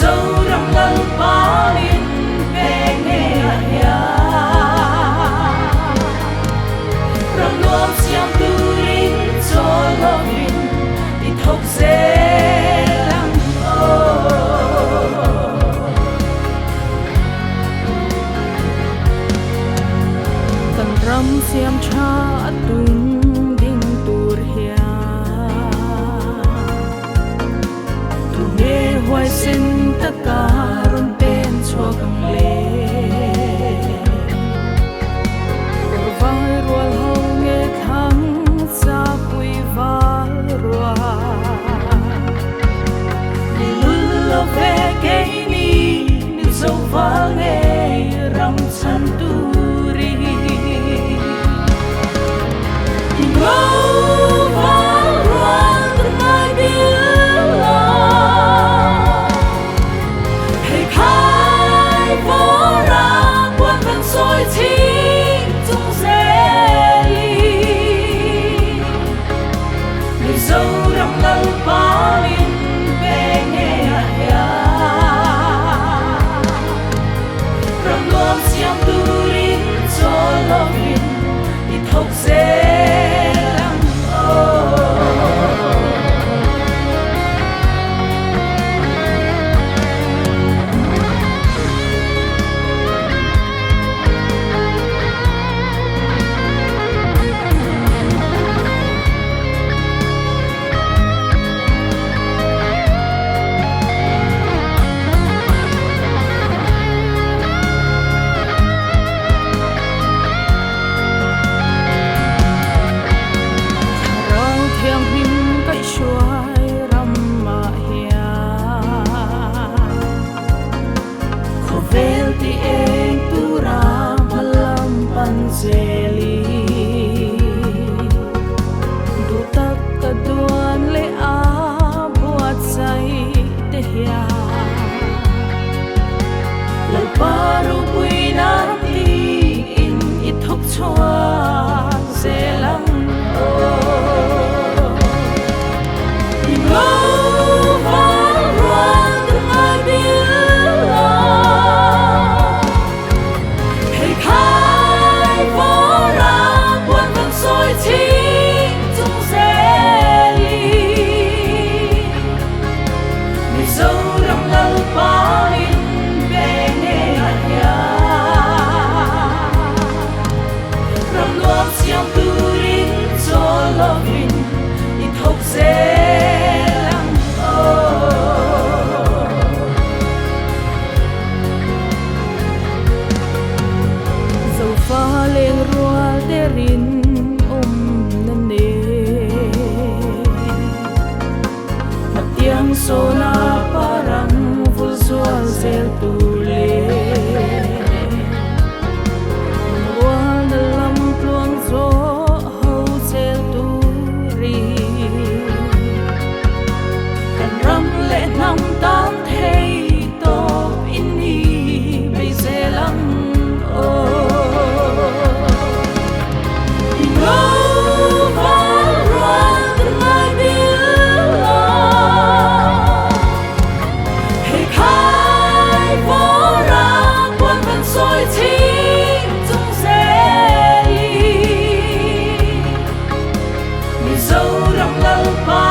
dâu rằm lăng bá liên về nghe ya rằm luông xiêm tu rin cho lo vin đi thốc dễ lăng tần rằm xiêm cha tung ding tur hia hoài xin tất cả run tên cho cầm lệ vai ruột hậu nghe thắng xa quy vai ruột lừa về cái ni dâu vang nghe rằm san turi ngâu vang ruột ngay biếc dâu rằm lăng bá liên về nghe ya rằm luông xiêm tu rin cho lo vin đi thốc dễ lăng Zeli du tak kaduan le a buat sai te hia la paru pui nanti in ithok chua zelang pha lên rua để rin nan nè mặt tiếng sona parang vul zual zel tu le rua na lam pluang zo ho zel tu ri kan ram le nam tam thei to in ni be zelang dâu rằm lăng bá